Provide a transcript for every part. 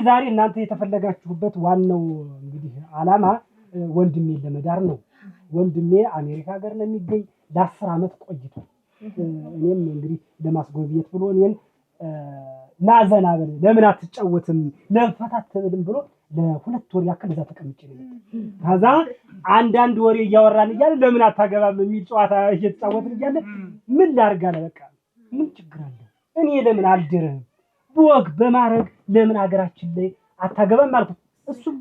ዛሬ እናንተ የተፈለጋችሁበት ዋናው እንግዲህ ዓላማ ወንድሜ ለመዳር ነው። ወንድሜ አሜሪካ ሀገር ነው የሚገኝ ለ10 ዓመት ቆይቷል። እኔም እንግዲህ ለማስጎብኘት ብሎ እኔን ናዘና በል ለምን አትጫወትም ለፈታት ተብልም ብሎ ለ2 ወር ያክል እዛ ተቀምጬ ነው። ከዛ አንዳንድ ወሬ እያወራን እያለ ለምን አታገባም የሚል ጨዋታ እየተጫወትን እያለ ምን ላርጋ አለ። በቃ ምን ችግር አለ እኔ ለምን አልድርም በወግ በማረግ ለምን ሀገራችን ላይ አታገባም አልኩት። እሱም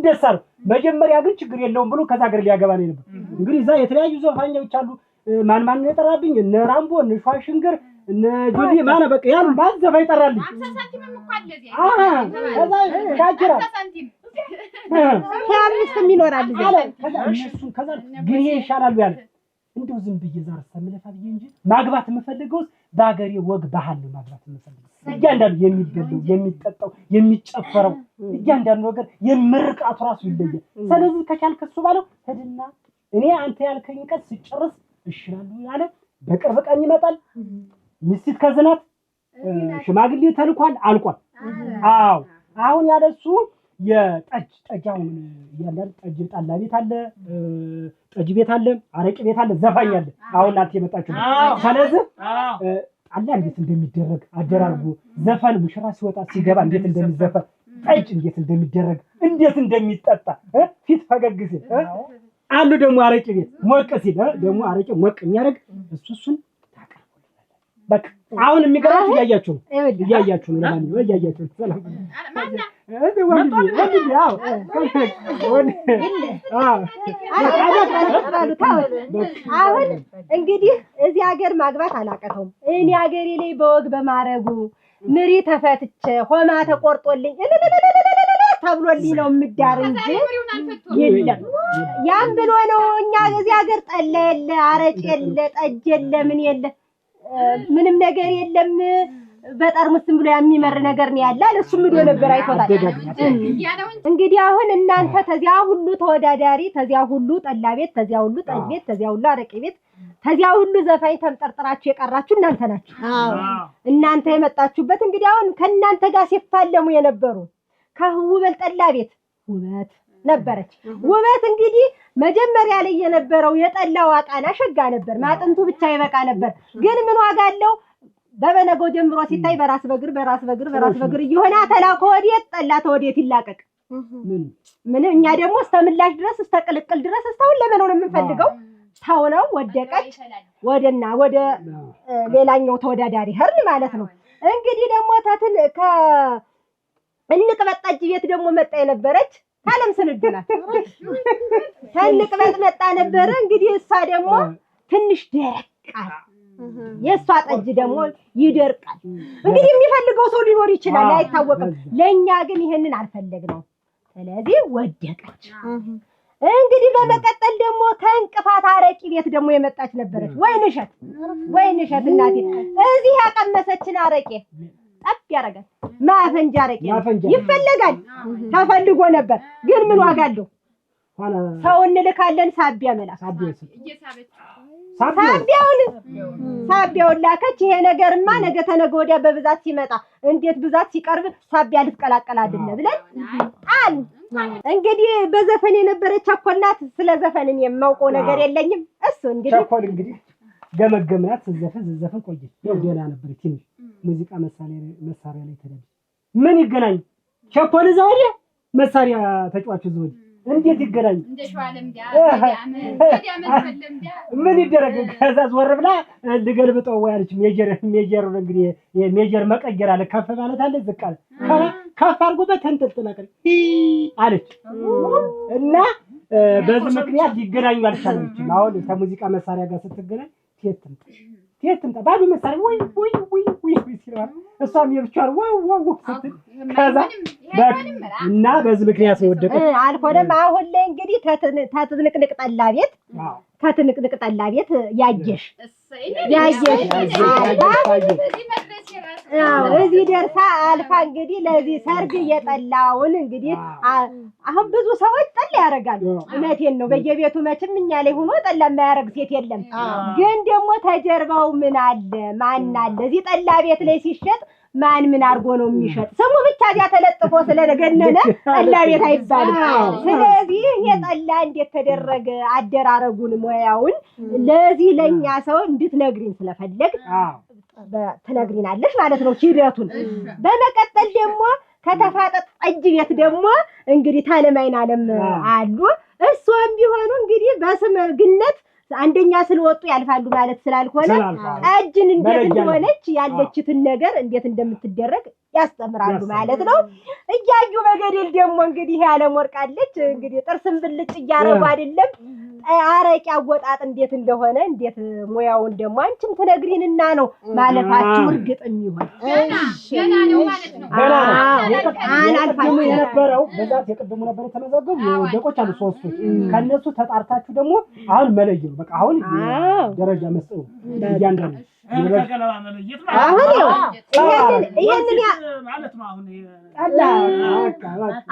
ደስ አለው። መጀመሪያ ግን ችግር የለውም ብሎ ከዛ ሀገር ሊያገባ ነው ነበር። እንግዲህ እዛ የተለያዩ ዘፋኞች አሉ። ማን የጠራብኝ እነ ራምቦ እነ ሸዋሽንገር እነ ጆዲ ማነ በቃ ያን ባዘፋ ይጠራልኝ 50 ሳንቲም እንኳን ለዚህ ከዛ ካጅራ 50 ሳንቲም ከአምስትም ይኖራል ከዛ ግን ይሻላል ያለ እንደው ዝም ብዬ ዛሬ ሰምለፋ ብዬ እንጂ ማግባት የምፈልገው በአገሬ ወግ ባህል ነው። ማግባት የምፈልገው እያንዳንዱ የሚበላው የሚጠጣው የሚጨፈረው እያንዳንዱ ነገር የምርቃቱ ራሱ ይለያል። ስለዚህ ከቻልክ እሱ ባለው ሄድና እኔ አንተ ያልከኝ ቀን ሲጨርስ እሽራሉ ያለ በቅርብ ቀን ይመጣል። ሚስት ከዝናት ሽማግሌ ተልኳል አልቋል። አዎ አሁን ያለሱ የጠጃውን ያላል ጠጅ ጣላ ቤት አለ ጠጅ ቤት አለ አረቂ ቤት አለ ዘፋኝ አለ። አሁን እናንተ የመጣችሁ ስለዚህ ጣላ እንዴት እንደሚደረግ አደራርጉ ዘፈን ሙሽራ ሲወጣ ሲገባ እንዴት እንደሚዘፈን ጠጅ እንዴት እንደሚደረግ እንዴት እንደሚጠጣ ፊት ፈገግ ሲል አሉ ደግሞ አረቂ ቤት ሞቅ ሲል ደግሞ አረቂ ሞቅ የሚያደርግ እሱን በቃ አሁን የሚገርማችሁ እያያችሁ ነው ለማንኛውም እያያችሁ ነው። ሰላም አሁን እንግዲህ እዚህ ሀገር ማግባት አላቀተውም። እኔ ሀገሬ ላይ በወግ በማረጉ ምሪ ተፈትቼ ሆማ ተቆርጦልኝ ተብሎልኝ ነው የምዳር እንጂ የለም ያን ብሎ ነው። እኛ እዚህ ሀገር ጠላ የለ አረጭ የለ ጠጅ የለ ምን የለ ምንም ነገር የለም። በጠርሙስም ብሎ የሚመር ነገር ነው ያለ እሱ ምዶ ነበር አይቶታል። እንግዲህ አሁን እናንተ ተዚያ ሁሉ ተወዳዳሪ ተዚያ ሁሉ ጠላ ቤት ተዚያ ሁሉ ጠጅ ቤት ተዚያ ሁሉ አረቄ ቤት ተዚያ ሁሉ ዘፋኝ ተምጠርጥራችሁ የቀራችሁ እናንተ ናችሁ። እናንተ የመጣችሁበት እንግዲህ አሁን ከእናንተ ጋር ሲፋለሙ የነበሩ ከውበል ጠላ ቤት ውበት ነበረች። ውበት እንግዲህ መጀመሪያ ላይ የነበረው የጠላው አቃና ሸጋ ነበር። ማጥንቱ ብቻ ይበቃ ነበር። ግን ምን ዋጋ አለው? በበነገው ጀምሮ ሲታይ በራስ በግር እየሆነ ተላኮ ወዴት ጠላ ተወዴት ይላቀቅ። ምን እኛ ደግሞ እስተምላሽ ድረስ እስተቅልቅል ድረስ እስታውን ለምን ነው የምንፈልገው? ታውነው ወደቀች ወደና ወደ ሌላኛው ተወዳዳሪ ህርን ማለት ነው። እንግዲህ ደግሞ እንቅበጥ ጠጅ ቤት ደግሞ መጣ የነበረች ታለም ስንድናት እንቅበጥ መጣ ነበረ። እንግዲህ እሷ ደግሞ ትንሽ ደረቃል። የሷ ጠጅ ደግሞ ይደርቃል። እንግዲህ የሚፈልገው ሰው ሊኖር ይችላል አይታወቅም። ለኛ ግን ይሄንን አልፈለግነው። ስለዚህ ወደቀች። እንግዲህ በመቀጠል ደግሞ ከእንቅፋት አረቂ ቤት ደግሞ የመጣች ነበረች። ወይንሸት እናቴ እዚህ ያቀመሰችን አረቄ ጠብ ያረጋል። ማፈንጃ አረቄ ይፈልጋል ተፈልጎ ነበር። ግን ምን ዋጋ አለው? ሰው እንልካለን ሳቢያ መላክ ሳቢያውን ላከች። ይሄ ነገርማ ነገ ተነገ ወዲያ በብዛት ሲመጣ እንዴት ብዛት ሲቀርብ ሳቢያ ልትቀላቀል አይደለ ብለን ጣል። እንግዲህ በዘፈን የነበረች ቸኮልናት። ስለ ዘፈንን የማውቀው ነገር የለኝም። እሱ እንግዲህ ገመገምናት ዘፈን ቆየች። ያው ደህና ነበር። ትንሽ ሙዚቃ መሳሪያ ላይ ተደብ ምን ይገናኝ? ቸኮል ዘወዴ መሳሪያ ተጫዋች ዘወዴ እንዴት ይገናኝ? ምን ይደረግ? ከዛ ዞር ብላ ልገልብጠው ወያለች። ሜጀር እንግዲህ ሜጀር መቀየር አለ። ከፍ ማለት አለ ዝቅ አለ። ከፍ አድርጎበት ተንጠልጥላ ቀረ አለች እና በዚህ ምክንያት ሊገናኙ አልቻለችም። አሁን ከሙዚቃ መሳሪያ ጋር ስትገናኝ ቴትም ባሉ መሳሪያ ወይ ሲራራ እሷም የብቻዋን ዋው ስትል ከዛ እና በዚህ ምክንያት ነው ወደቀ። አልሆነም። አሁን ላይ እንግዲህ ተትንቅንቅ ጠላ ቤት ያየሽ እዚህ ደርሳ አልፋ እንግዲህ ለዚህ ሰርግ የጠላውን እንግዲህ አሁን ብዙ ሰዎች ጠላ ያደርጋሉ። እውነቴን ነው። በየቤቱ መቼም እኛ ላይ ሆኖ ጠላ የማያደርግ ሴት የለም። ግን ደግሞ ተጀርባው ምን አለ ማን አለ? እዚህ ጠላ ቤት ላይ ሲሸጥ ማን ምን አድርጎ ነው የሚሸጥ? ስሙ ብቻ እዚያ ተለጥፎ ስለገነነ ጠላ ቤት አይባልም። ስለዚህ የጠላ እንዴት ተደረገ አደራረጉን ሙያውን ለዚህ ለኛ ሰው እንድትነግሪን ስለፈለግ ትነግሪናለሽ ማለት ነው ሂደቱን። በመቀጠል ደግሞ ከተፋጠጥ ጠጅ ቤት ደግሞ እንግዲህ ታለማይን አለም አሉ። እሷም ቢሆኑ እንግዲህ በስም ግነት አንደኛ ስለወጡ ያልፋሉ ማለት ስላልሆነ ጠጅን እንዴት እንደሆነች ያለችትን ነገር እንዴት እንደምትደረግ ያስተምራሉ ማለት ነው። እያዩ በገደል ደግሞ እንግዲህ ያለም ወርቃለች እንግዲህ ጥርስም ብልጭ እያረጉ አይደለም አረቂ አወጣጥ እንዴት እንደሆነ እንዴት ሙያውን ደግሞ አንቺም ትነግሪንና ነው ማለፋችሁ እርግጥም ይሆን ገና ነው ማለት ነው። አናልፋችሁ የነበረው በዛት የቀደሙ ነበር የተመዘገቡ ደቆች አሉ 3 ከነሱ ተጣርታችሁ ደግሞ አሁን መለየው በቃ አሁን ደረጃ መስጠው እያንዳንዱ ይሄንን ማለት ነው።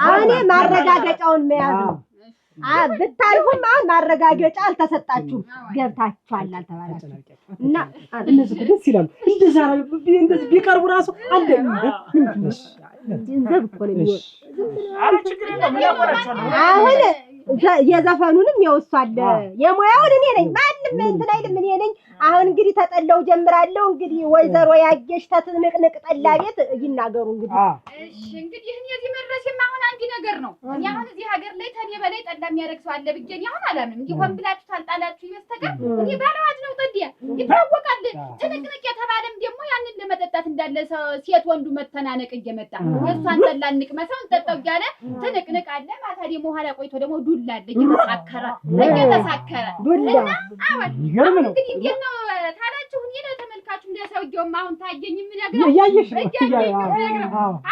አሁን ማረጋገጫውን መያዝ ነው። ብታልፉም አሁን ማረጋገጫ አልተሰጣችሁም ገብታችኋል አልተባላችሁም እና እነዚህ ደስ ይላል። እንደዚህ ቢቀርቡ ራሱ አንደ ገንዘብ እኮ ነው የሚወጣው። አረ ችግር የለም ያቆራቸዋል። አሁን የዘፈኑንም ይወሳል የሙያውን እኔ ነኝ ማንም እንትን አይልም እኔ ነኝ። አሁን እንግዲህ ተጠላው ጀምራለሁ እንግዲህ ወይዘሮ ያገሽ ተትንቅንቅ ጠላ ቤት ይናገሩ እንግዲህ እሺ እንግዲህ እኔ እዚህ መድረሴም አሁን አንድ ነገር ነው። እኔ አሁን እዚህ ሀገር ላይ ተኔ በላይ ጠላ የሚያደርግ ሰው አለ ብዬ አሁን አላምንም። እንዲህ ሆን ብላችሁ ታልጣላችሁ ይበስተቀር እኔ ባለዋጅ ነው ጠዲያ ይታወቃል። ትንቅንቅ የተባለም ደግሞ ያንን ለመጠጣት እንዳለ ሴት ወንዱ መተናነቅ እየመጣ የሷን ጠላ እንቅመሰው እንጠጣው እያለ ትንቅንቅ አለ። ማታ ደግሞ ኋላ ቆይቶ ደግሞ ዱላ አለ እየተሳከረ ዱላ ይገርም ነው እንግዲህ ነው ታላችሁ እኔ ለተመልካችሁ ለሰውየውም አሁን ታየኝ ምን ያገራ ያየሽ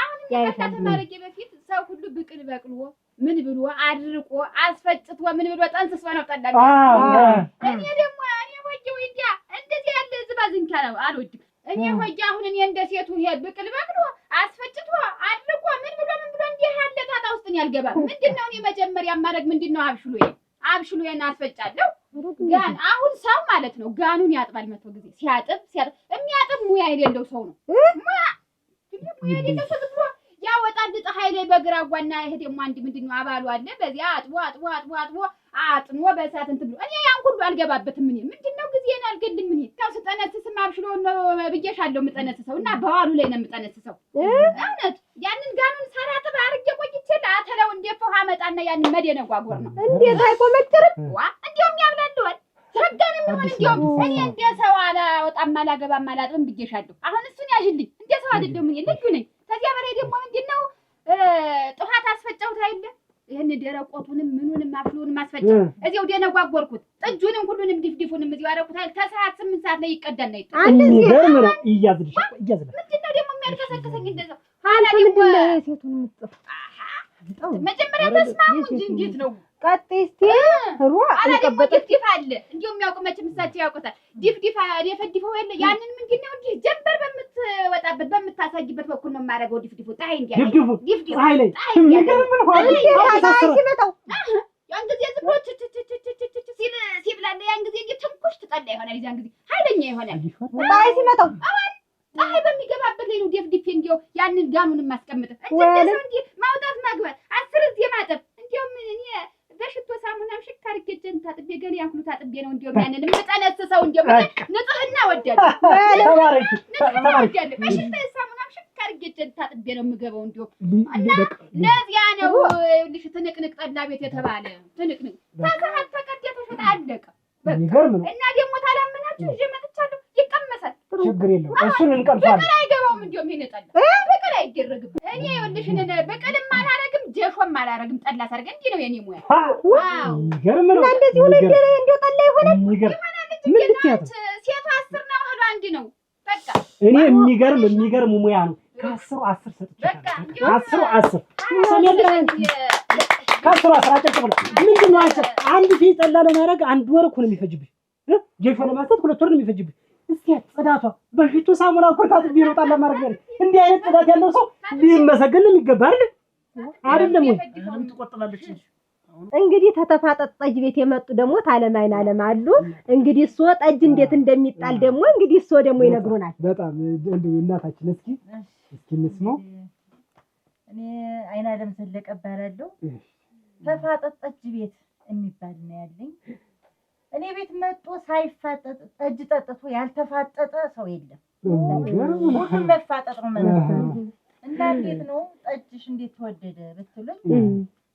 አሁን ከተማረቄ በፊት ሰው ሁሉ ብቅል በቅሎ ምን ብሎ አድርቆ አስፈጭቶ ምን ብሎ ጠንስሶ ነው ጠላ እኔ ደግሞ እኔ ወጀው እንዲያ እንደዚህ ያለ ዝባዝንካ ነው አልወድም። እኔ ወጀ አሁን እኔ እንደ ሴቱ ይሄ ብቅል በቅሎ አስፈጭቶ አድርቆ ምን ብሎ እንዲህ ያለ ጣጣ ውስጥ ነው ያልገባ። ምንድነው እኔ መጀመሪያ ማድረግ ምንድነው አብሽሎ የናስፈጫለሁ ጋን አሁን ሰው ማለት ነው ጋኑን ያጥባል 100 ጊዜ ሲያጥብ የሚያጥብ ሙያ የሌለው ሰው ነው። ሙያ የሌለው ሰው ብሎ ያወጣል ፀሐይ ላይ በግራጓና ይሄ ደግሞ አንድ ምንድነው አባሉ አለ በዚያ አጥቦ በእሳት እንትን ብሎ እኔ ያን ሁሉ አልገባበትም። እኔ ምንድነው ጊዜን አልገልም። እኔ ስጠነስስም አብሽሎ ነው ብዬሻለሁ የምጠነስሰው እና በዋሉ ላይ ነው የምጠነስሰው እውነት ያንን ጋኑን ሰራጥብ አርጌ ቆይቼ አተለው እንደፈው አመጣና ያንን መደነጓጎር ነው እንዴት አይቆመጥርም እንዴውም ያብላልዋል ሰገንም ሆነ እንዴውም እኔ እንደ ሰው አላወጣም አላገባም አላጥብም ብዬሻለሁ። አሁን እሱን ያዥልኝ እንደ ሰው አይደለም እኔ ልዩ ነኝ። ከዚያ በላይ ደግሞ ምንድነው ጥፋት አስፈጨውት አይደል ይሄን ደረቆቱንም ምኑንም አፍሉንም አስፈጨው እዚያው ደነጓጎርኩት ጥጁንም ሁሉንም ዲፍዲፉንም እዚያው አረኩት አይደል ከሰዓት 8 ሰዓት ላይ ይቀዳል ነው ይገርም ነው ይያዝልሽ ምንድነው ደግሞ የሚያልከሰከሰኝ እንደዛው ሐላ ደግሞ ሴቱን ምጥፍ መጀመሪያ ተስማሙ እንጂ እንዴት ነው ቀጥስቲ ሩዋ አላደም ዲፍዲፍ አለ እንዴው የሚያውቁ መቼም እሳቸው ያውቁታል። ዲፍዲፍ የፈዲፈው ያለ ያንን ምንድነው እንዴ ጀንበር በምትወጣበት በምታሳጅበት በኩል ነው ማረገው ዲፍዲፉ ጣይ እንዲያ ዲፍዲፍ ጣይ ላይ ይገርም ነው ሲመጣው ያን ጊዜ ዝብሮች ሲብላለ ያን ጊዜ እንዴ ትንኩሽ ትጠላ ይሆናል። ያን ጊዜ ኃይለኛ ይሆናል ጣይ ሲመጣው ጣይ በሚገባበት ላይ ነው ዲፍዲፍ እንዴው ያንን ጋኑን ማስቀመጥ እንደዚህ እንዴ ማውጣት ማግባት 10 ጊዜ ማጠብ እንዴው ምን እኔ በሽቶ ሳሙናም ሽካር ገጀን ታጥቤ ገለ ያንኩሉ ታጥቤ ነው እንዴው ያንን ምጠነስሰው እንዴው ንጽህና ወደደ ተባረክ በሽቶ ሳሙናም ሽካር ገጀን ታጥቤ ነው የምገባው እንዴው እና ለዚያ ነው ልሽ ትንቅንቅ ጠላ ቤት የተባለ ትንቅንቅ ታዛት ተቀደተ ተፈታ አለቀ ይገርም ነው እና ደግሞ ታላመናችሁ እጄ መጥቻለሁ ይቀመሳል ችግር የለው እሱን እንቀምሳለን። በቀላይ አይገባውም እንዴው ምን ጠላ በቀላይ አይደረግም። እኔ ይኸውልሽን በቀልም አላረግም ጀሾም አላረግም ጠላ ሰርገ እንዴ ነው የኔ ሙያ ዋው ይገርም ነው እንደዚህ ሆነ እንዴው ጠላ ይሆናል ምን ልትያት ሴቱ 10 ነው እህሉ አንድ ነው በቃ እኔ የሚገርም ሙያ ነው። ከ10 10 ሰጥቻለሁ 10 ሰሚያለኝ ከ10 10 ምንድነው አንድ ፊት ጠላ ለማድረግ 1 ወር እኮ ነው የሚፈጅብኝ ጀሾ ለማስተት 2 ወር ነው የሚፈጅብኝ። እስኪ ጽዳቷ በፊቱ ሳሙና ኮታት ቢሮጣ ለማድረግ ነው እንዲህ አይነት ጽዳት ያለው ሰው ሊመሰገን የሚገባ አይደለም ወይ ትቆጥላለች እንጂ እንግዲህ ተተፋጠጥ ጠጅ ቤት የመጡ ደግሞ ታለማይን አለም አሉ። እንግዲህ እሱ ጠጅ እንዴት እንደሚጣል ደግሞ እንግዲህ እሱ ደግሞ ይነግሩናል። በጣም እንደው እናታችን እስኪ እስኪ እንስማው። እኔ አይናለም ዘለቀ እባላለሁ። ተፋጠጥ ጠጅ ቤት የሚባል ነው ያለኝ። እኔ ቤት መጥቶ ሳይፋጠጥ ጠጅ ጠጥቶ ያልተፋጠጠ ሰው የለም። ሁሉም መፋጠጥ ነው ማለት ነው። እና እንዴት ነው ጠጅሽ እንዴት ተወደደ ብትሉኝ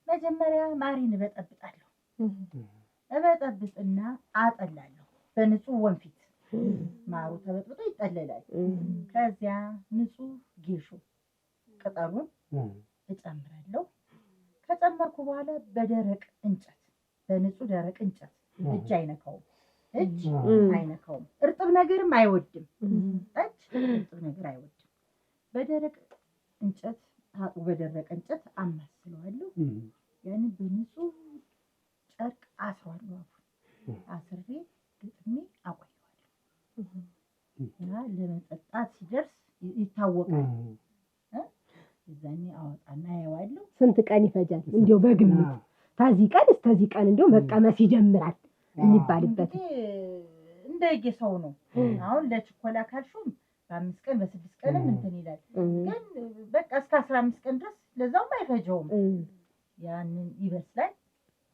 መጀመሪያ ማሪን እበጠብጣለሁ። እበጠብጥና አጠላለሁ በንጹህ ወንፊት። ማሩ ተበጥብጦ ይጠለላል። ከዚያ ንጹህ ጌሾ ቅጠሉን እጨምራለሁ። ከጨመርኩ በኋላ በደረቅ እንጨት በንጹህ ደረቅ እንጨት እጅ አይነካውም። እርጥብ ነገርም አይወድም። ጠጅ እርጥብ ነገር አይወድም። በደረቅ እንጨት ታጥቦ በደረቅ እንጨት አማስለዋለሁ። ያንን በንጹህ ጨርቅ አስረዋለሁ። አስሬ ግጥሜ አቆየዋለሁ። እና ለመጠጣት ሲደርስ ይታወቃል። እዛኔ አወጣና አየዋለሁ። ስንት ቀን ይፈጃል? እንዲያው በግምት ታዚህ ቀን እስከዚህ ቀን እንዲያው መቀመስ ይጀምራል የሚባልበት እንደየሰው ነው። አሁን ለችኮላ ካልሹም በ5 ቀን በ6 ቀንም እንትን ይላል። ግን በቃ እስከ 15 ቀን ድረስ ለዛውም አይፈጀውም። ያንን ይበስላል።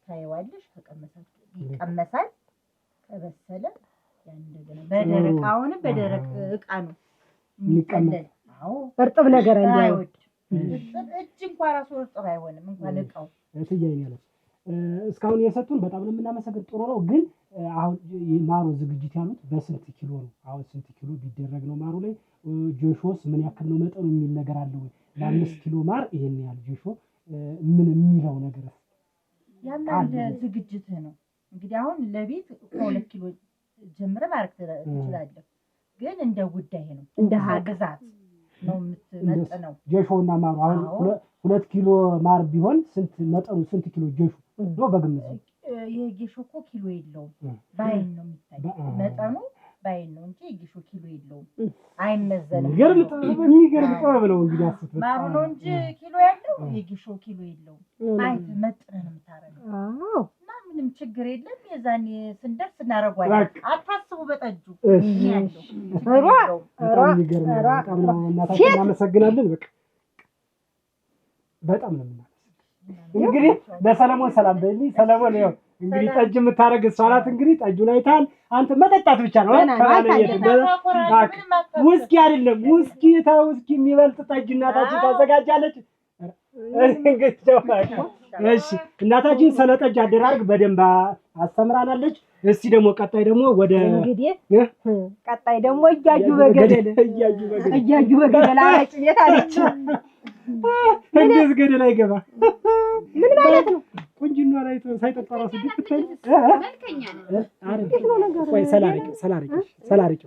ታየዋለሽ። ይቀመሳል። ከበሰለ ያን እንደገና በደረቅ አሁንም በደረቅ እቃ ነው የሚቀለል። አዎ እርጥብ ነገር አይወድ። እጅ እንኳን ራሱ እርጥብ አይሆንም እንኳን እቃው እትያይኝ ያለ እስካሁን የሰጡን በጣም ነው የምናመሰግን። ጥሩ ነው። ግን አሁን ማሩ ዝግጅት ያሉት በስንት ኪሎ ነው? አሁን ስንት ኪሎ ቢደረግ ነው ማሩ ላይ ጆሾስ ምን ያክል ነው መጠኑ የሚል ነገር አለ ወይ? ለ5 ኪሎ ማር ይሄን ያህል ጆሾ ምን የሚለው ነገር ያማል ዝግጅት ነው። እንግዲህ አሁን ለቤት 2 ኪሎ ጀምረህ ማረክ ትችላለህ። ግን እንደ ጉዳይ ነው እንደ ሀገዛት ነው የምትመጥነው። ጆሾና ማሩ አሁን 2 ኪሎ ማር ቢሆን ስንት መጠኑ ስንት ኪሎ ጆሾ ነው በግምት? ይሄ ጌሾ እኮ ኪሎ የለውም። ባይን ነው የሚታይ መጠኑ ባይን ነው እንጂ ጌሾ ኪሎ የለውም። አይመዘንም። የሚገርም ጥበብ ነው እንግዲህ አስት ማሩ ነው እንጂ ኪሎ ያለው የጌሾ ኪሎ የለውም። አይተ መጥነን ነው የምታረገው። አዎ እና ምንም ችግር የለም። የዛኔ ስንደርስ እናረጋለን። አታስቡ በጠጁ ያለው እናመሰግናለን። በጣም ነው የምናመሰግነው። እንግዲህ ለሰለሞን ሰላም በልኝ። ሰለሞን ያው እንግዲህ ጠጅ የምታረግ እሷ ናት። እንግዲህ ጠጁን አይታል። አንተ መጠጣት ብቻ ነው። ውስኪ አይደለም። ውስኪ ውስኪ የሚበልጥ ጠጅ እናታችን ታዘጋጃለች። እሺ እናታችን ስለ ጠጅ አደራረግ በደንብ አስተምራናለች። እስቲ ደግሞ ቀጣይ ደግሞ ወደ እንግዲህ ቀጣይ ደግሞ እያዩ በገደል አረጭ ቤት አለች። እንዴት ገደል አይገባ? ምን ማለት ነው? ቁንጅና ላይ ሳይጠጣ ራሱ ቢትታይ መልከኛ ነው። እንዴት ነው ነገሩ? ወይ ሰላሪቂ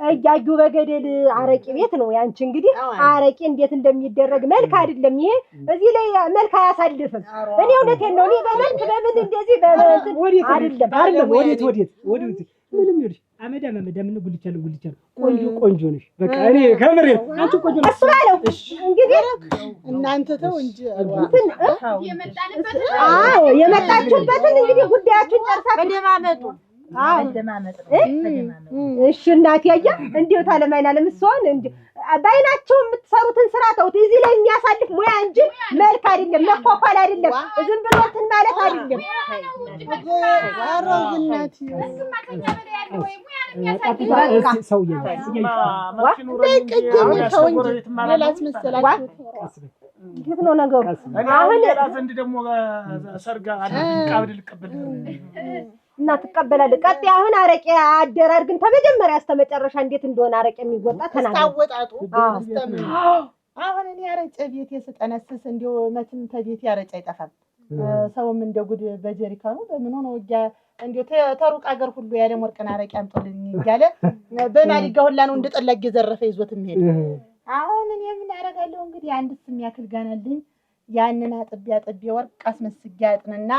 እያዩ በገደል አረቂ ቤት ነው ያንቺ። እንግዲህ አረቂ እንዴት እንደሚደረግ መልክ አይደለም ይሄ። እዚህ ላይ መልክ አያሳልፍም። እኔ እውነቴን ነው። እኔ በመልክ በምን እንደዚህ በእንትን አይደለም። ወዴት ምንም ይልሽ አመዳ ምን ጉልቻለሁ ቆንጆ ነሽ። በቃ እኔ ከምሬ አንቺ ቆንጆ ነሽ። እሱ አለው እንግዲህ እናንተ ተው እንጂ የመጣችሁበትን እንግዲህ ጉዳያችሁን ጨርሳችሁ በደማመጡ እሺ እናት ያያ እንዴው ታለማይና ለምስዋን እንዴ ባይናቸው የምትሰሩትን ስራ ተውት። እዚህ ላይ የሚያሳልፍ ሙያ እንጂ መልክ አይደለም፣ መኳኳል አይደለም፣ ዝም ብሎ እንትን ማለት አይደለም። አረው እናት እንዴት ነው ነገሩ? አሁን ሌላ ዘንድ ደግሞ ሰርጋ አብድ ልቀበል እና ትቀበላለህ። ቀጥ አሁን አረቄ አደራርግን ተመጀመሪያ እስከ መጨረሻ እንዴት እንደሆነ አረቄ የሚወጣ ተናወጣጡ አሁን እኔ አረቄ ቤት የስጠነስስ እንዲው መቼም ተቤት ያረቄ አይጠፋም። ሰውም እንደ ጉድ በጀሪካኑ በምን ሆነ እንዲው ተሩቅ አገር ሁሉ ያለ ወርቅና አረቄ አምጦልኝ እያለ በማሊጋ ሁላ ነው እንደጠላግ የዘረፈ ይዞት የሚሄድ። አሁን እኔ ምን አደርጋለሁ እንግዲህ አንድ ስም ያክል ጋናልኝ ያንን አጥቤ ወርቅ አስመስጌ አጥንና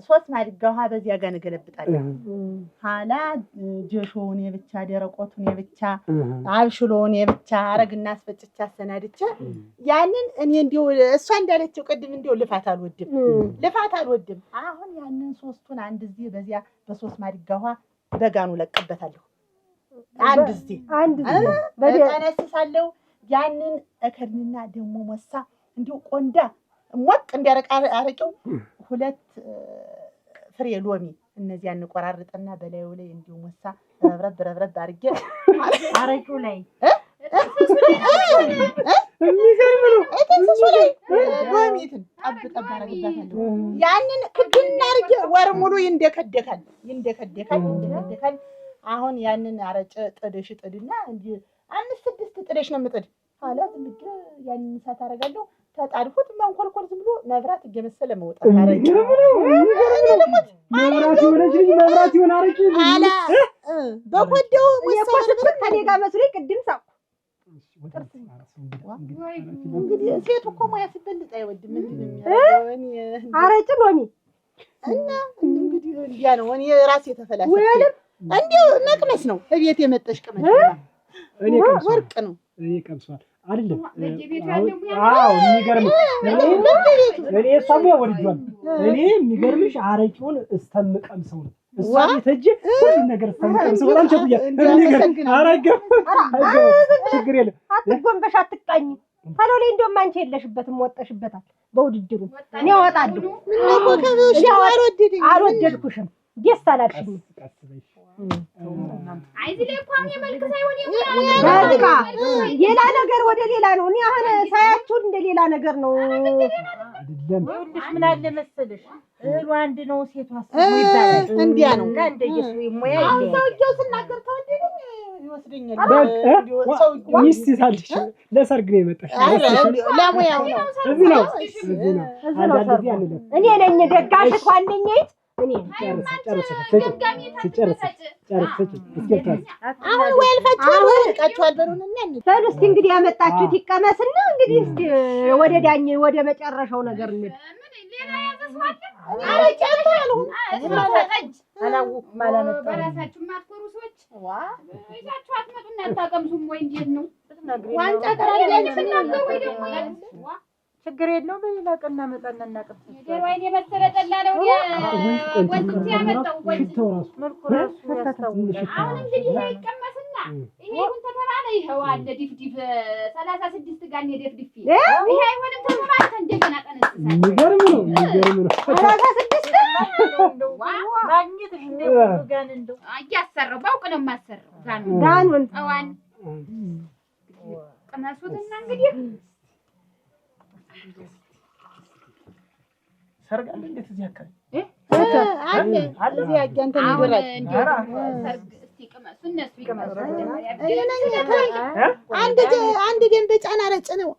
3 ማዲጋ ውሃ በዚያ ጋር እንገለብጣለን። ኋላ ጀሾውን የብቻ ደረቆቱን የብቻ አብሽሎውን የብቻ አረግና አስፈጭቻ አሰናድቼ ያንን እኔ እንዲው እሷ እንዳለችው ቅድም እንዲው ልፋት አልወድም። አሁን ያንን 3ቱን አንድ ጊዜ በዚያ በ3 ማዲጋ ውሃ በጋኑ ለቅበታለሁ። አንድ ጠነስሳለሁ። ያንን እከድንና ደግሞ ሞሳ እንዲሁ ቆንዳ ሞቅ እንዲያረቅ አረቄው 2 ፍሬ ሎሚ እነዚያን እንቆራርጥና በላዩ ላይ እንዲሁ ሞሳ ረብረብ አድርጌ አረቄው ላይ የሚገርም ነው። እጥንስሱ ላይ ሎሚትን ጠብ አደርግባታለሁ። ያንን ክድና አድርጌ ወር ሙሉ ይንደከደካል። አሁን ያንን አረጨ ጥድሽ ጥድና እንዲህ 5-6 ጥደሽ ነው የምጥድ አለ። ዝም ብዬ ያንን እሳት አደርጋለሁ። ተጣድፎት መንኮልኮል ዝም ብሎ መብራት እየመሰለ መውጣት አረቄ መብራት ይሆነች ልጅ መብራት ይሆን አረቄ አላ በኮደው ወሰደ ከኔ ጋር መስሎኝ ቅድም ሳቁ። እንግዲህ ሴት እኮ ሙያ ሲበልጥ አይወድም። ምንድን ነው የሚያደርገው? አረጭ ሎሚ እና እንግዲህ እንዲያ ነው። እኔ ራሴ ተፈላሰፍኩ። እንዲሁ መቅመስ ነው። እቤት የመጣሽ ቅመስ እኔ ቀምሷል። ወርቅ ነው። እኔ ቀምሷል አይደለም? አዎ የሚገርም እኔ ሳሙ ወድጇል። እኔ የሚገርምሽ አረቄውን እስተምቀምሰው ነው እሷ ቤተጅ ሁሉ ነገር እስተምቀምሰው በጣም ቸኩያ አረገው ችግር የለም። አትጎንበሽ፣ አትቃኝ። ታዲያ ላይ እንደውም አንቺ የለሽበትም ወጣሽበታል በውድድሩ። እኔ አወጣለሁ። አልወደድኩሽም፣ ደስ አላልሽኝም። በቃ ሌላ ነገር ወደ ሌላ ነው። እኔ አሁን ሳያችሁ እንደ ሌላ ነገር ነው። ይኸውልሽ ምን አለ መሰለሽ እህሉ አንድ ነው፣ ሴቷ ይባላል። እንዲያ ነው እና እንደየሱ ሙያ አሁን ሰውዬው ስናገር ተወደደኝ ይወስደኛል። ሚስት ሳልሽ ለሰርግ ነው የመጣሽ? ለሙያው ነው። እዚህ ነው እኔ ነኝ ደጋሽ ዋነኛይት። እኔ አሁን ወይ አልፋችኋል ወይ ልቃችኋል በሉንና በሉ እስኪ እንግዲህ ያመጣችሁት ይቀመስና እንግዲህ እስኪ ወደ ዳኝ ወደ መጨረሻው ነገር እንሂድ። አላወኩም አላመጣሁም። በራሳችሁ የማትኮሩ ሰዎች ይዛችሁ አትመጡና አታቀምሱም ወይ? እንዴት ነው ዋንጫ ችግር የለውም። በሌላ ቀን እናመጣና እናቀምሳለን። የደርዋይን የመሰለ ጠላ ነው ወንጭ ያመጣው ወንጭ መልኩ ራሱ ያስታውቃል። አሁን እንግዲህ ይሄ ይቀመስና ይሄ ሁን ተተባለ ይሄው አለ ዲፍዲፍ 36 ጋር ነው ዲፍዲፍ ይሄ አይሆንም ተባለ እንደገና ጠነስሳ የሚገርም ነው። 36 ማግኘት እንደው ጋን እንደው እያሰራው ባውቅ ነው የማሰራው ጋኑን ጠዋን ቀመሱትና እንግዲህ ሰርግ አለ እንዴት እዚህ አካባቢ አለ እዚህ አጋንተ ይደረግ አንድ ደንበጫና ረጭ ነው።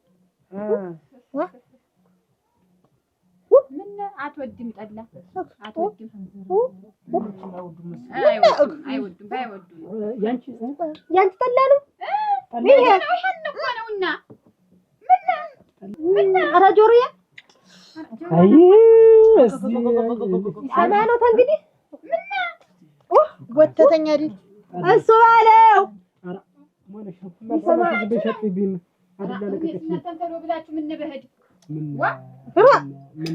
ምን አትወድም? ጠላ አትወድም? አይወድም። ያንቺ ጠላ ነው። ይሄ እኮ ነውና ምን ኧረ ጆሮዬ አይ ሃይማኖት እንግዲህ ወተተኛ አይደል እሱ ባለው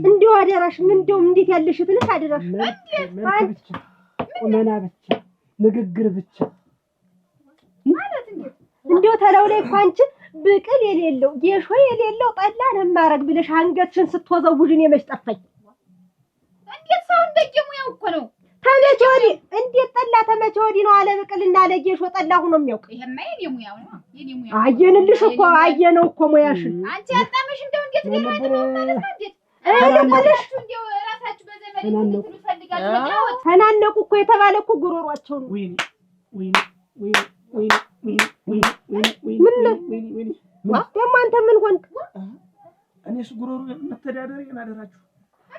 እንደው አደራሽ እንደውም እንዴት ያለሽ ትንሽ አደራሽ ቁመና ብቻ ንግግር ብቻ ማለት እንዴት እንደው ተለው ላይ እኮ አንቺ ብቅል የሌለው ጌሾ የሌለው ጠላ ነው ማረግ ብለሽ አንገትሽን ስትወዘውዥን የመች ጠፋኝ። እንዴት ሰው እንደየሙያው እኮ ነው። ተመቼ ወዲህ እንዴት ጠላ ተመቼ ወዲህ ነው አለ ብቅልና ለጌሾ ጠላ ሆኖ የሚያውቅ። ይሄማ የኔ ሙያው ነው። የኔ ሙያው አየንልሽ እኮ አየነው እኮ ሙያሽን። አንቺ አጣመሽ እንደው እንዴት ነው ማለት ነው? እንዴት እንደው ራሳችሁ በዘመድ ትፈልጋችሁ ተናነቁ እኮ የተባለ እኮ ጉሮሯቸው ነው። ደግሞ አንተ ምን ሆንክ? እኔስ ጉሮሮ መተዳደሪያን አደራችሁ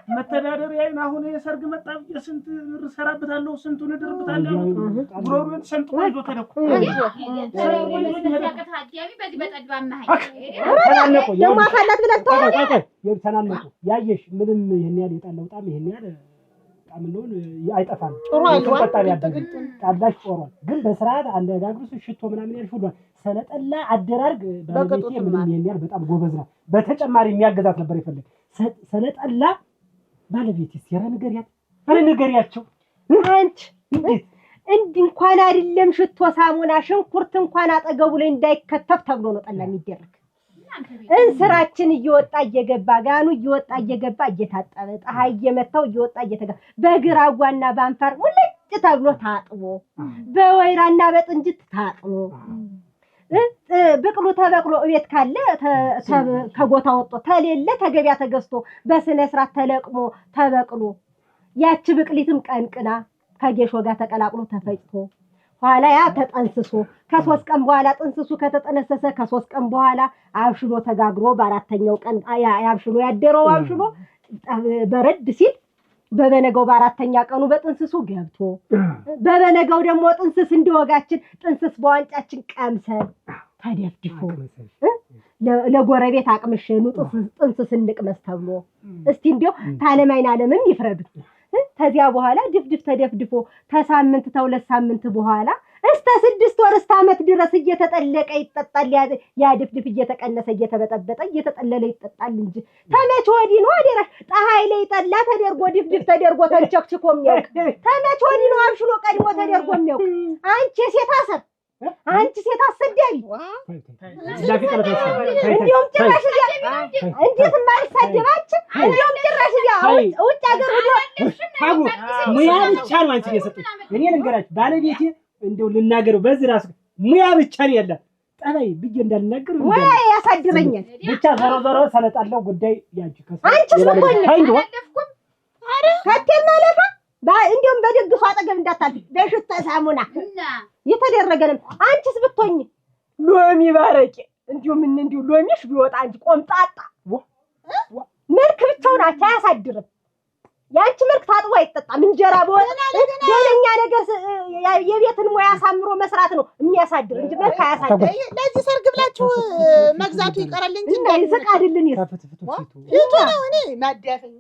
መተዳደሪያን አሁን የሰርግ መጣ ስንት ብር ሰራበታለሁ ስንቱን እድርብታለሁ ጉሮሮን ሰንጥቆ ይዞ ተደኩ ደግሞ አፋላት ብለህ ተናነቁ ያየሽ ምንም ይሄን ያህል የጠላው ጣም ይሄን ያህል ጣም ነው አይጠፋም። ጥሩ ተቆጣቢ ያደርግ ጣላሽ ጦሯል ግን በስርዓት አነጋግሩስ ሽቶ ምናምን ያልሽ ሁሉ ሰለጠላ አደራርግ ባለቤቴ ምንም ይሄን ያህል በጣም ጎበዝ ነው። በተጨማሪ የሚያገዛት ነበር ይፈልግ ሰለጠላ ባለቤቴ ሲራ ነገር ያት አረ ነገርያቸው አንቺ እንኳን አይደለም ሽቶ ሳሙና ሽንኩርት እንኳን አጠገቡ ላይ እንዳይከተፍ ተብሎ ነው ጠላ የሚደረግ። እንስራችን እየወጣ እየገባ ጋኑ እየወጣ እየገባ እየታጠበ ፀሐይ እየመታው እየወጣ እየተገባ በግራጓና ባንፋር ሙልጭ ተብሎ ታጥቦ በወይራና በጥንጅት ታጥቦ ብቅሉ ተበቅሎ እቤት ካለ ከጎታ ወጥቶ ተሌለ ተገቢያ ተገዝቶ በስነ ስርዓት ተለቅሞ ተበቅሎ ያቺ ብቅሊትም ቀንቅና ከጌሾ ጋር ተቀላቅሎ ተፈጭቶ ኋላ ያ ተጠንስሶ ከ3 ቀን በኋላ ጥንስሱ ከተጠነሰሰ ከ3 ቀን በኋላ አብሽሎ ተጋግሮ በአራተኛው ቀን ያብሽሎ ያደረው አብሽሎ በረድ ሲል በበነጋው በአራተኛ ቀኑ በጥንስሱ ገብቶ በበነጋው ደግሞ ጥንስስ እንደወጋችን ጥንስስ በዋንጫችን ቀምሰን ተደፍድፎ ለጎረቤት አቅምሽኑ ጥንስስ እንቅመስ ተብሎ እስቲ እንዲያው ታለማይና ዓለምም ይፍረዱ። ከዚያ በኋላ ድፍድፍ ተደፍድፎ ተሳምንት ተሁለት ሳምንት በኋላ እስከ 6 ወር እስከ ዓመት ድረስ እየተጠለቀ ይጠጣል። ያ ድፍድፍ እየተቀነሰ እየተበጠበጠ እየተጠለለ ይጠጣል እንጂ ተመች ወዲህ ነው አደረሽ ፀሐይ ላይ ጠላ ተደርጎ ድፍድፍ ተደርጎ ተንቸክችኮ የሚያውቅ ተመች ወዲህ ነው አብሽሎ ቀድሞ ተደርጎ የሚያውቅ አንቺ ሴት አሰር አንቺ ሴት አሰዳቢ እንዲሁም ጭራሽ እንዴት ማይሳደባች እንዲሁም ጭራሽ ውጭ ሀገር ታጉ ሙያ ብቻ ነው አንቺ የሰጠች። እኔ ልንገራችሁ ባለቤቴ እንደው ልናገረው በዚህ ራሱ ሙያ ብቻ ነው ያላት። ጠባይ ብዬ እንዳልናገር ወይ ያሳድረኛል ብቻ ዞሮ ዞሮ ሰለጣለው ጉዳይ ያንቺ አንቺ ስለሆነ አለፍኩም አረ ከተማ ለፋ እንዲሁም በድግሱ አጠገብ እንዳታልፍ በሽታ ሳሙና የተደረገንም አንቺስ ብትሆኝ ሎሚ ባረቄ እንዲሁ ምን እንዲሁ ሎሚሽ ቢወጣ አንቺ ቆምጣጣ መልክ ብቻውን አያሳድርም። ያንቺ መልክ ታጥቦ አይጠጣም። እንጀራ በወጥ ገለኛ ነገር የቤትን ሙያ አሳምሮ መስራት ነው የሚያሳድር እንጂ መልክ አያሳድር። ለዚህ ሰርግ ብላችሁ መግዛቱ ይቀራል እንጂ እንዳይስቃድልን ይቱ ነው እኔ ማዳፈኛ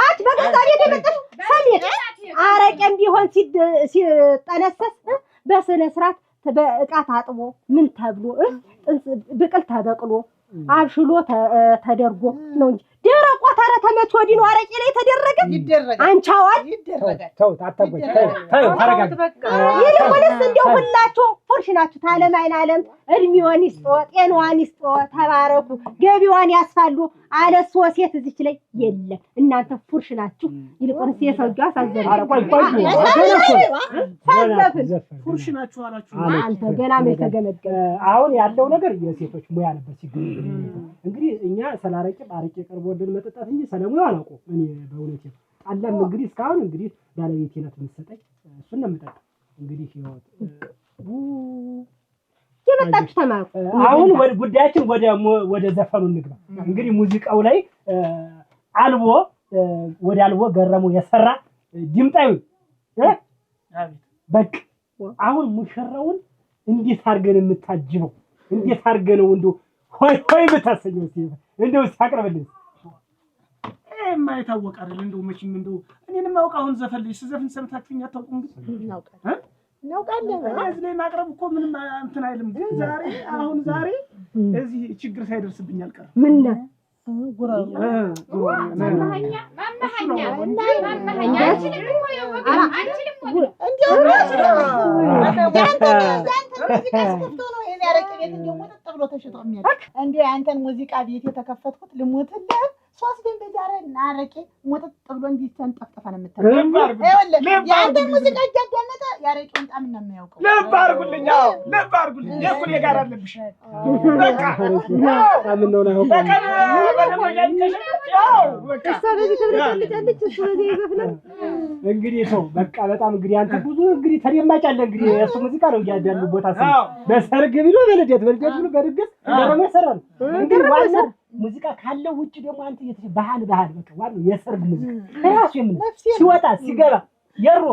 አት በገዛ ቤት የመጣሽ ሰሜት አረቄም ቢሆን ሲጠነሰስ በስነ ስርዓት በእቃ ታጥቦ ምን ተብሎ ብቅል ተበቅሎ አብሽሎ ተደርጎ ነው እንጂ ደረቋ ታረ ተመች ወዲህ ነው አረቄ ላይ ተደረገ ይደረጋል። አንቺ አዋል ይደረጋል። ተው ታጣበይ ተው ተረጋጋ። ይልቁንስ እንደው ሁላችሁ ፉርሽ ናችሁ። ታለማይን ዓለም እድሜዋን ይስጦ ጤናዋን ይስጦ ተባረኩ ገቢዋን ያስፋሉ። አለስ ሴት እዚች ላይ የለም። እናንተ ፉርሽ ናችሁ። ይልቁንስ የሰውጃው አሳዘነ ፉርሽ ናችሁ አላችሁ አንተ ገና ምን ተገመገመ። አሁን ያለው ነገር የሴቶች ሙያ ነበር ሲገኝ እንግዲህ እኛ ሰላረቄ አረቄ ቀርቦልን መጠጣት እንጂ ሰለሙያ አላውቀው። እኔ በእውነት ጣላም እንግዲህ እስካሁን እንግዲህ ባለቤቴ ናት የምትሰጠኝ እሱን ነው የምጠጣው። እንግዲህ የመጣች ተማሩ። አሁን ጉዳያችን ወደ ዘፈኑ እንግባ። እንግዲህ ሙዚቃው ላይ አልቦ ወደ አልቦ ገረሙ የሰራ ድምጣዩ በቃ አሁን ሙሽራውን እንዴት አድርገን የምታጅበው እንዴት አድርገን ነው እንደው ሆይ ሆይ ብታሰኘው እንደው ሲያቀርብልኝ የማይታወቅ አይደል? እንደው መቼም እንደው እኔንም አውቅ አሁን ዘፈልሽ ስዘፍን ሰምታችሁኝ አታውቁም? ግን እናውቃለን። እዚህ ላይ ማቅረብ እኮ ምንም እንትን አይልም። ግን ዛሬ እዚህ ችግር ሳይደርስብኝ አልቀርም። ምን ነው ጉራው ማማኛ አንተን ሙዚቃ ቤት የተከፈትኩት ልሞትልህ 3 ደንበጃረ ናረቄ ሞተት ብሎ እንዲተንጠፍጠፈ ነው የምትለው። ያንተን ሙዚቃ እያዳመጠ ያረቄውን ጣም ነው የሚያውቀው። ልብ አድርጉልኝ የኩል የጋር አለብሽ በቃ ምን ነው ነው በቃ እንግዲህ ሰው በቃ በጣም እንግዲህ አንተ ብዙ እንግዲህ ተደማጭ አለ። እንግዲህ የእሱ ሙዚቃ ነው ያዳሉ ቦታ በሰርግ ቢሉ በልደት ቢሉ በድግስ ደግሞ ይሰራል። እንግዲህ ዋናው ሙዚቃ ካለው ውጭ ደግሞ አንተ ባህል በቃ ዋናው የሰርግ ሙዚቃ ራሱ የምን ሲወጣ ሲገባ የሮ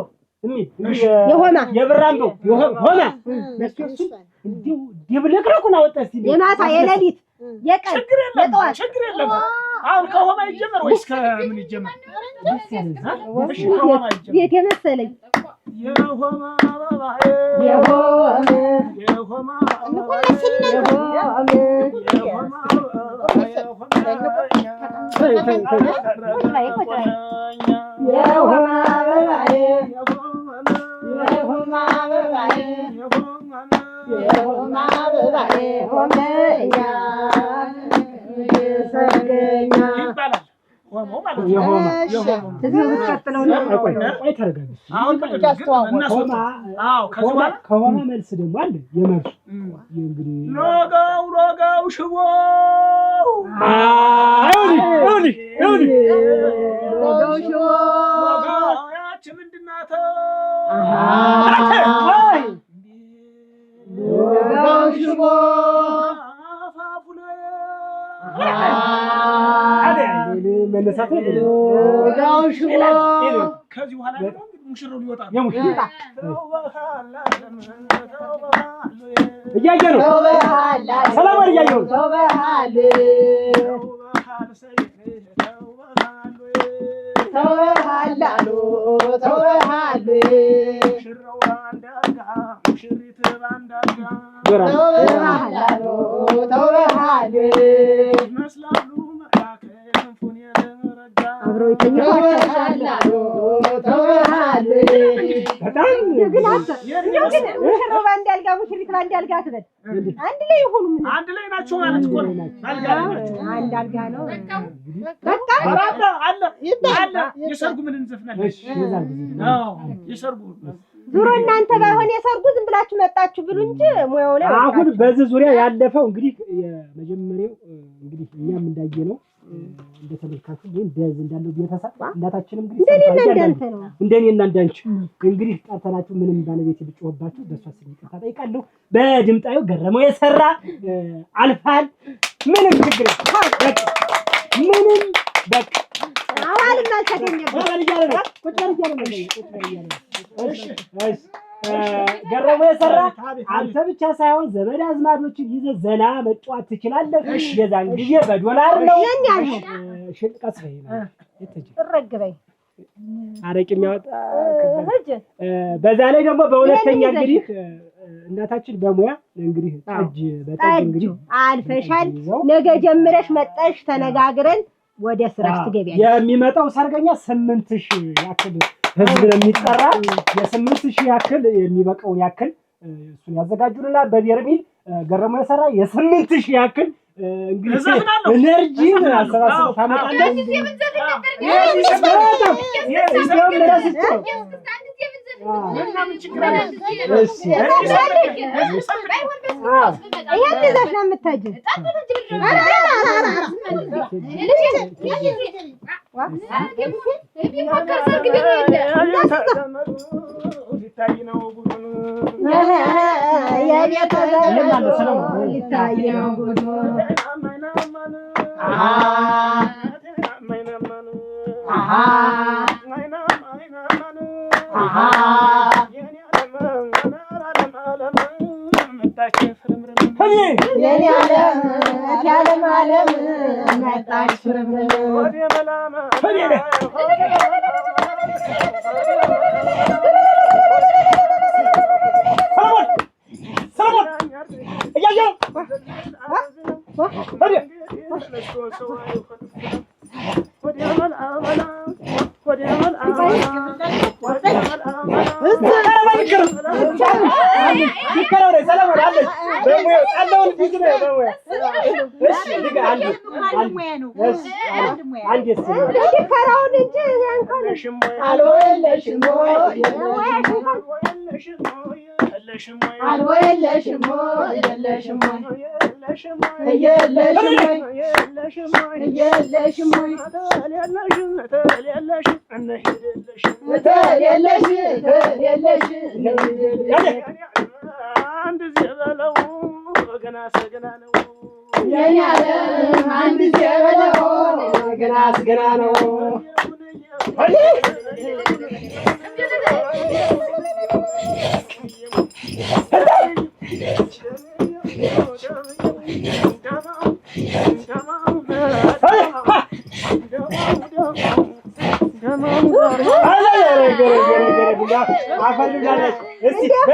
የብራምዶ የሆማ ለሱስ እንዲሁ ድብልቅልቁን አወጣ ሲል የማታ የሌሊት የቀን የጠዋት ችግር የለም። አሁን ከሆማ ይጀመር ወይስ ከምን ይጀመር? ቤት የመሰለኝ የሆማ የሆማ ከሆማ መልስ ደግሞ አለ የመርሱ እንግዲህ ሎጋው ሽቦ ያቺ ምንድን ናት? ሎጋው ሽቦ አፋፉ ላይ መነሳት ሎጋው ሽቦ ከዚህ በኋላ ሙሽራው ሊወጣ ነው። እያየ ነው። ሰላም እያየ ነው። አንድ ላይ ናቸው ማለት እኮ ነው። አንድ አልጋ ነው። የሰርጉ ምን እንዘፍናለን? የሰርጉ ዙሮ እናንተ ባይሆን የሰርጉ ዝም ብላችሁ መጣችሁ ብሉ እንጂ ሙያው ላይ አሁን በዚህ ዙሪያ ያለፈው እንግዲህ የመጀመሪያው እንግዲህ እኛም እንዳየነው እንደተመልካቹ እንደዚህ እንዳለው ቤተሰብ እናታችንም እንደኔና እንዳንቺ እንግዲህ ጠርተናችሁ ምንም ባለቤት ብጮህባችሁ በሷ ስም ይቅርታ ጠይቃለሁ። በድምጣዩ ገረመው የሰራ አልፋል ምንም ችግር ምንም በቃ አዋልም አልተገኘበት ገረመው የሰራ አንተ ብቻ ሳይሆን ዘመድ አዝማዶችን ይዘህ ዘና መጫወት ትችላለህ። የዛን ጊዜ በዶላር ነው ሽልቀስ ረግበይ አረቂ የሚያወጣ በዛ ላይ ደግሞ በሁለተኛ እንግዲህ እናታችን በሙያ እንግዲህ ጠጅ በጠጅ እንግዲህ አልፈሻል። ነገ ጀምረሽ መጣሽ ተነጋግረን ወደ ስራሽ ትገቢያለሽ። የሚመጣው ሰርገኛ 8000 ያክል ህዝብ ነው የሚጠራ። የ8000 ያክል የሚበቃውን ያክል እሱን ያዘጋጁልናል። በበርሚል ገረመው የሰራ የ8000 ያክል እንግዲህ ኤነርጂ አሰባስበው ታመጣለህ።